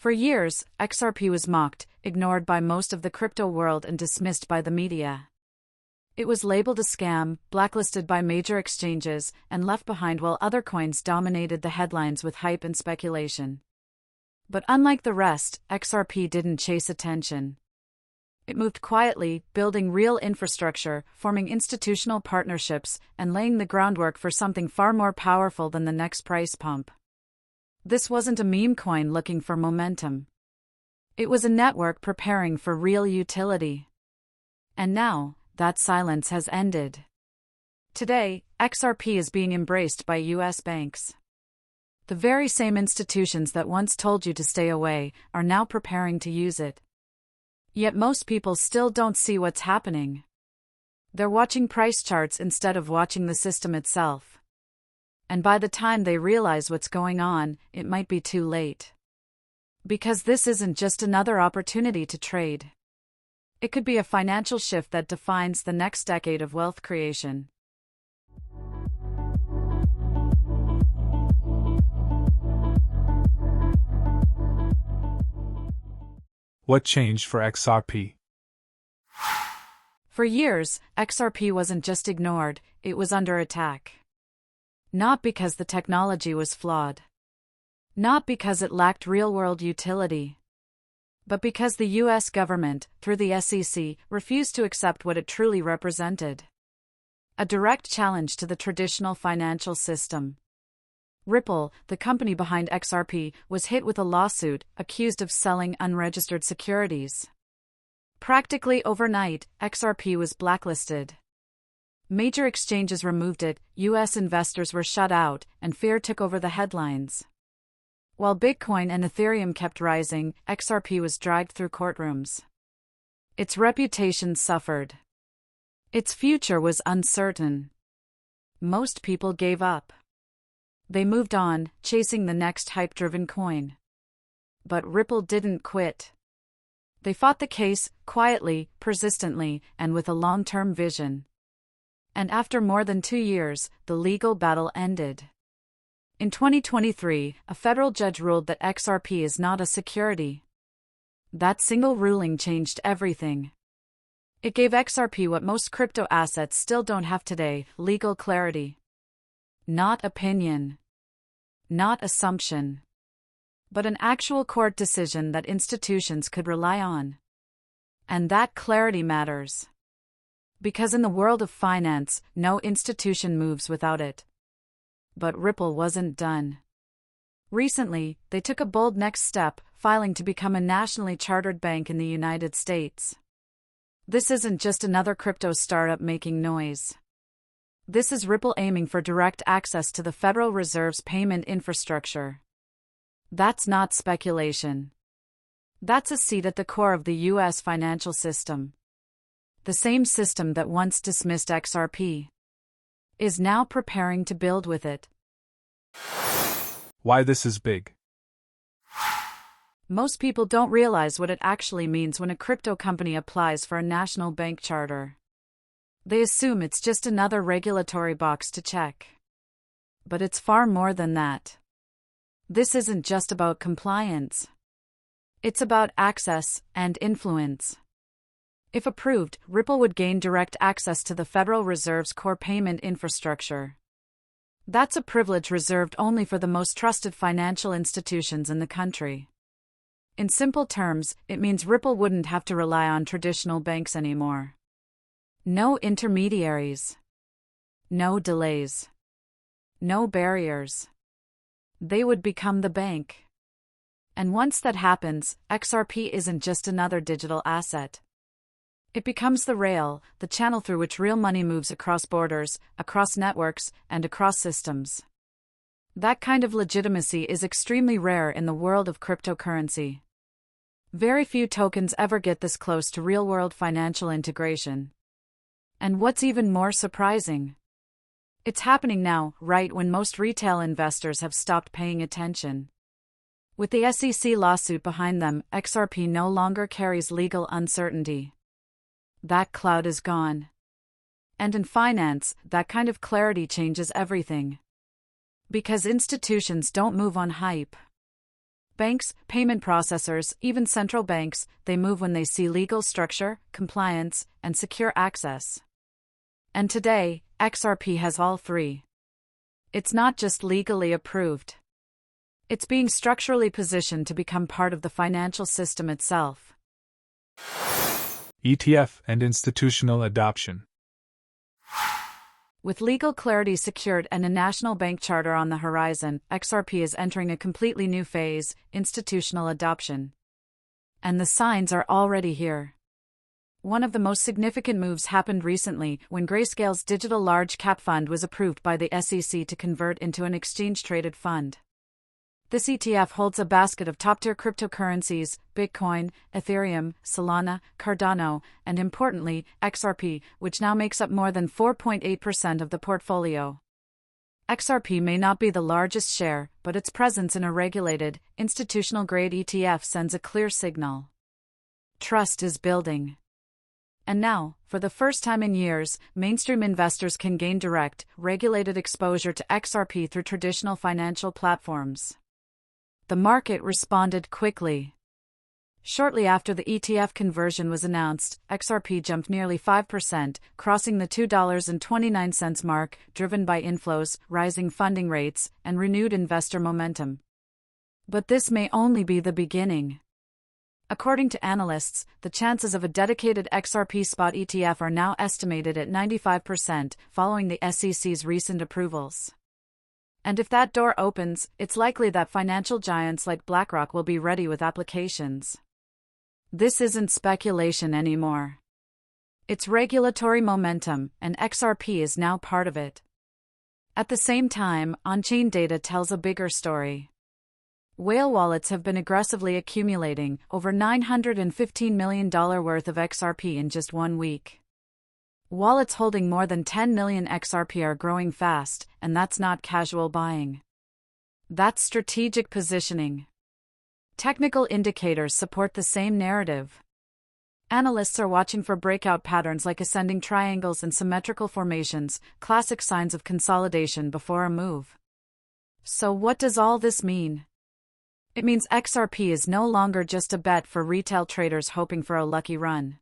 For years, XRP was mocked, ignored by most of the crypto world and dismissed by the media. It was labeled a scam, blacklisted by major exchanges, and left behind while other coins dominated the headlines with hype and speculation. But unlike the rest, XRP didn't chase attention. It moved quietly, building real infrastructure, forming institutional partnerships, and laying the groundwork for something far more powerful than the next price pump. This wasn't a meme coin looking for momentum. It was a network preparing for real utility. And now, that silence has ended. Today, XRP is being embraced by US banks. The very same institutions that once told you to stay away are now preparing to use it. Yet most people still don't see what's happening. They're watching price charts instead of watching the system itself. And by the time they realize what's going on, it might be too late. Because this isn't just another opportunity to trade. It could be a financial shift that defines the next decade of wealth creation. What changed for XRP? For years, XRP wasn't just ignored, it was under attack. Not because the technology was flawed. Not because it lacked real-world utility. But because the US government, through the SEC, refused to accept what it truly represented. A direct challenge to the traditional financial system. Ripple, the company behind XRP, was hit with a lawsuit, accused of selling unregistered securities. Practically overnight, XRP was blacklisted. Major exchanges removed it, US investors were shut out, and fear took over the headlines. While Bitcoin and Ethereum kept rising, XRP was dragged through courtrooms. Its reputation suffered. Its future was uncertain. Most people gave up. They moved on, chasing the next hype-driven coin. But Ripple didn't quit. They fought the case, quietly, persistently, and with a long-term vision. And after more than 2 years, the legal battle ended. In 2023, a federal judge ruled that XRP is not a security. That single ruling changed everything. It gave XRP what most crypto assets still don't have today: legal clarity. Not opinion. Not assumption. But an actual court decision that institutions could rely on. And that clarity matters. Because in the world of finance, no institution moves without it. But Ripple wasn't done. Recently, they took a bold next step, filing to become a nationally chartered bank in the United States. This isn't just another crypto startup making noise. This is Ripple aiming for direct access to the Federal Reserve's payment infrastructure. That's not speculation. That's a seat at the core of the US financial system. The same system that once dismissed XRP is now preparing to build with it. Why this is big? Most people don't realize what it actually means when a crypto company applies for a national bank charter. They assume it's just another regulatory box to check. But it's far more than that. This isn't just about compliance. It's about access and influence. If approved, Ripple would gain direct access to the Federal Reserve's core payment infrastructure. That's a privilege reserved only for the most trusted financial institutions in the country. In simple terms, it means Ripple wouldn't have to rely on traditional banks anymore. No intermediaries. No delays. No barriers. They would become the bank. And once that happens, XRP isn't just another digital asset. It becomes the rail, the channel through which real money moves across borders, across networks, and across systems. That kind of legitimacy is extremely rare in the world of cryptocurrency. Very few tokens ever get this close to real-world financial integration. And what's even more surprising? It's happening now, right when most retail investors have stopped paying attention. With the SEC lawsuit behind them, XRP no longer carries legal uncertainty. That cloud is gone. And in finance, that kind of clarity changes everything. Because institutions don't move on hype. Banks, payment processors, even central banks, they move when they see legal structure, compliance, and secure access. And today, XRP has all three. It's not just legally approved. It's being structurally positioned to become part of the financial system itself. ETF and institutional adoption. With legal clarity secured and a national bank charter on the horizon, XRP is entering a completely new phase, institutional adoption. And the signs are already here. One of the most significant moves happened recently when Grayscale's digital large-cap fund was approved by the SEC to convert into an exchange-traded fund. This ETF holds a basket of top-tier cryptocurrencies, Bitcoin, Ethereum, Solana, Cardano, and importantly, XRP, which now makes up more than 4.8% of the portfolio. XRP may not be the largest share, but its presence in a regulated, institutional-grade ETF sends a clear signal. Trust is building. And now, for the first time in years, mainstream investors can gain direct, regulated exposure to XRP through traditional financial platforms. The market responded quickly. Shortly after the ETF conversion was announced, XRP jumped nearly 5%, crossing the $2.29 mark, driven by inflows, rising funding rates, and renewed investor momentum. But this may only be the beginning. According to analysts, the chances of a dedicated XRP spot ETF are now estimated at 95%, following the SEC's recent approvals. And if that door opens, it's likely that financial giants like BlackRock will be ready with applications. This isn't speculation anymore. It's regulatory momentum, and XRP is now part of it. At the same time, on-chain data tells a bigger story. Whale wallets have been aggressively accumulating over $915 million worth of XRP in just 1 week. Wallets holding more than 10 million XRP are growing fast, and that's not casual buying. That's strategic positioning. Technical indicators support the same narrative. Analysts are watching for breakout patterns like ascending triangles and symmetrical formations, classic signs of consolidation before a move. So what does all this mean? It means XRP is no longer just a bet for retail traders hoping for a lucky run.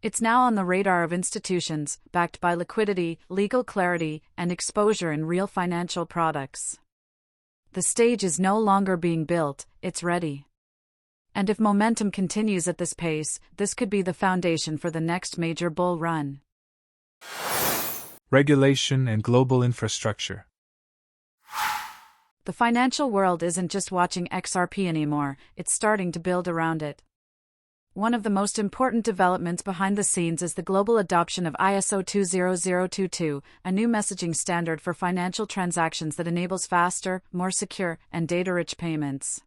It's now on the radar of institutions, backed by liquidity, legal clarity, and exposure in real financial products. The stage is no longer being built, it's ready. And if momentum continues at this pace, this could be the foundation for the next major bull run. Regulation and global infrastructure. The financial world isn't just watching XRP anymore, it's starting to build around it. One of the most important developments behind the scenes is the global adoption of ISO 20022, a new messaging standard for financial transactions that enables faster, more secure, and data-rich payments.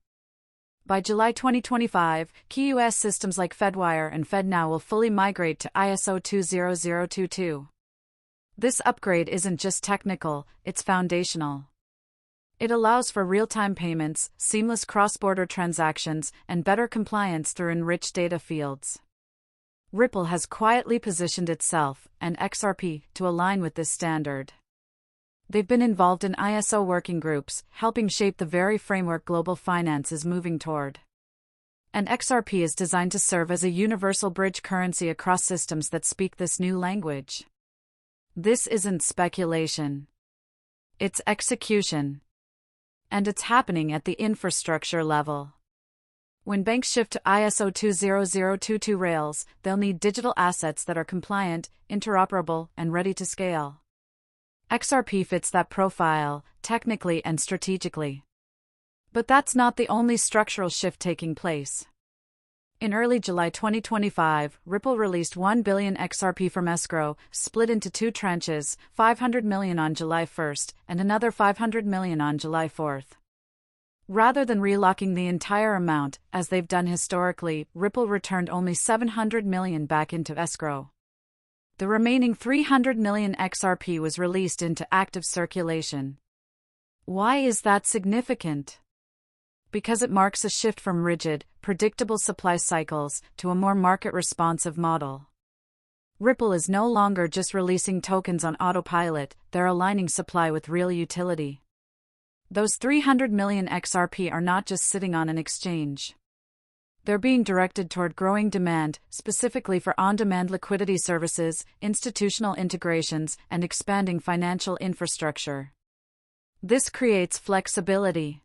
By July 2025, key U.S. systems like FedWire and FedNow will fully migrate to ISO 20022. This upgrade isn't just technical, it's foundational. It allows for real-time payments, seamless cross-border transactions, and better compliance through enriched data fields. Ripple has quietly positioned itself, and XRP, to align with this standard. They've been involved in ISO working groups, helping shape the very framework global finance is moving toward. And XRP is designed to serve as a universal bridge currency across systems that speak this new language. This isn't speculation. It's execution. And it's happening at the infrastructure level. When banks shift to ISO 20022 rails, they'll need digital assets that are compliant, interoperable, and ready to scale. XRP fits that profile, technically and strategically. But that's not the only structural shift taking place. In early July 2025, Ripple released 1 billion XRP from escrow, split into 2 tranches, 500 million on July 1st, and another 500 million on July 4th. Rather than relocking the entire amount, as they've done historically, Ripple returned only 700 million back into escrow. The remaining 300 million XRP was released into active circulation. Why is that significant? Because it marks a shift from rigid, predictable supply cycles to a more market-responsive model. Ripple is no longer just releasing tokens on autopilot, they're aligning supply with real utility. Those 300 million XRP are not just sitting on an exchange. They're being directed toward growing demand, specifically for on-demand liquidity services, institutional integrations, and expanding financial infrastructure. This creates flexibility.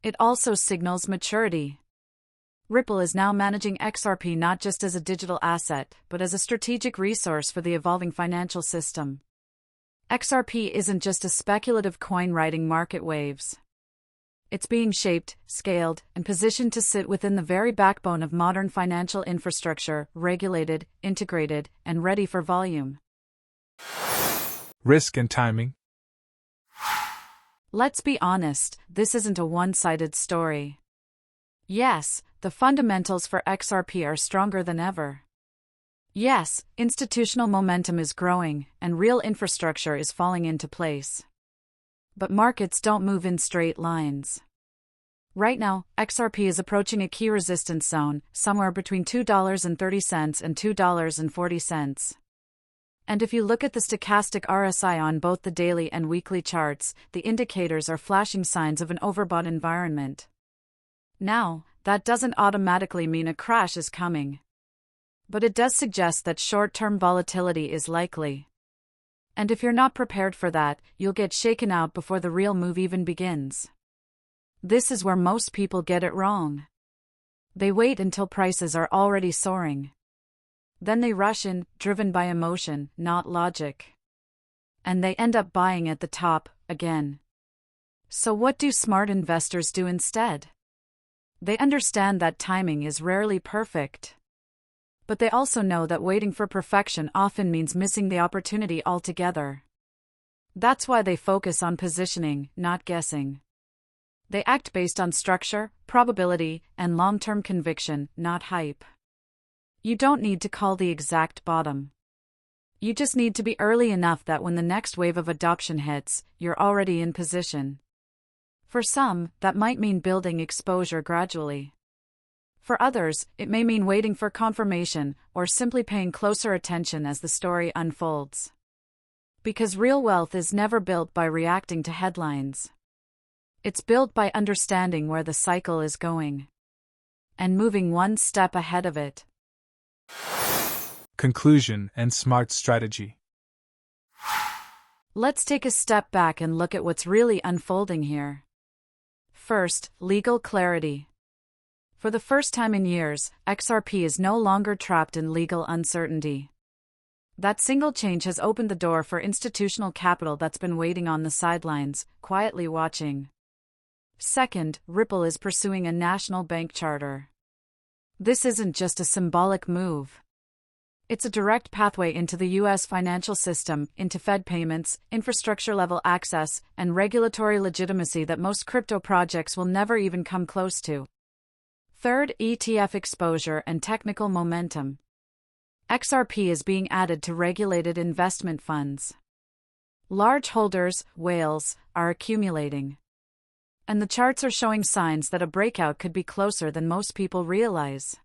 It also signals maturity. Ripple is now managing XRP not just as a digital asset, but as a strategic resource for the evolving financial system. XRP isn't just a speculative coin riding market waves. It's being shaped, scaled, and positioned to sit within the very backbone of modern financial infrastructure, regulated, integrated, and ready for volume. Risk and timing. Let's be honest, this isn't a one-sided story. Yes, the fundamentals for XRP are stronger than ever. Yes, institutional momentum is growing, and real infrastructure is falling into place. But markets don't move in straight lines. Right now, XRP is approaching a key resistance zone, somewhere between $2.30 and $2.40. And if you look at the stochastic RSI on both the daily and weekly charts, the indicators are flashing signs of an overbought environment. Now, that doesn't automatically mean a crash is coming. But it does suggest that short-term volatility is likely. And if you're not prepared for that, you'll get shaken out before the real move even begins. This is where most people get it wrong. They wait until prices are already soaring. Then they rush in, driven by emotion, not logic. And they end up buying at the top, again. So what do smart investors do instead? They understand that timing is rarely perfect. But they also know that waiting for perfection often means missing the opportunity altogether. That's why they focus on positioning, not guessing. They act based on structure, probability, and long-term conviction, not hype. You don't need to call the exact bottom. You just need to be early enough that when the next wave of adoption hits, you're already in position. For some, that might mean building exposure gradually. For others, it may mean waiting for confirmation, or simply paying closer attention as the story unfolds. Because real wealth is never built by reacting to headlines. It's built by understanding where the cycle is going. And moving one step ahead of it. Conclusion and smart strategy. Let's take a step back and look at what's really unfolding here. First, legal clarity. For the first time in years, XRP is no longer trapped in legal uncertainty. That single change has opened the door for institutional capital that's been waiting on the sidelines, quietly watching. Second, Ripple is pursuing a national bank charter. This isn't just a symbolic move. It's a direct pathway into the U.S. financial system, into Fed payments, infrastructure-level access, and regulatory legitimacy that most crypto projects will never even come close to. Third, ETF exposure and technical momentum. XRP is being added to regulated investment funds. Large holders, whales, are accumulating. And the charts are showing signs that a breakout could be closer than most people realize.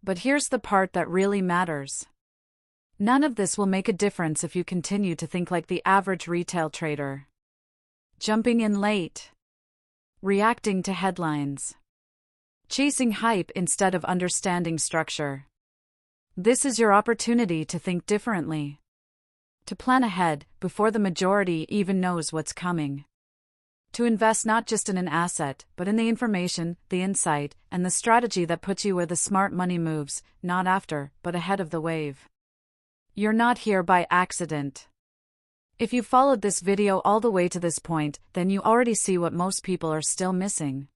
But here's the part that really matters. None of this will make a difference if you continue to think like the average retail trader. Jumping in late. Reacting to headlines. Chasing hype instead of understanding structure. This is your opportunity to think differently. To plan ahead, before the majority even knows what's coming. To invest not just in an asset, but in the information, the insight, and the strategy that puts you where the smart money moves, not after, but ahead of the wave. You're not here by accident. If you followed this video all the way to this point, then you already see what most people are still missing.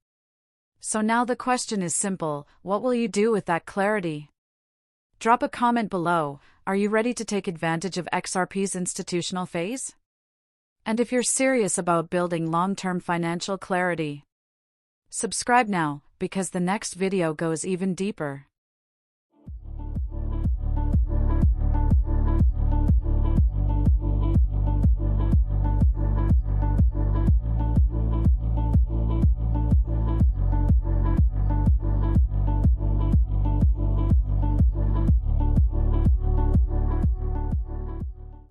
So now the question is simple: what will you do with that clarity? Drop a comment below. Are you ready to take advantage of XRP's institutional phase? And if you're serious about building long-term financial clarity, subscribe now, because the next video goes even deeper.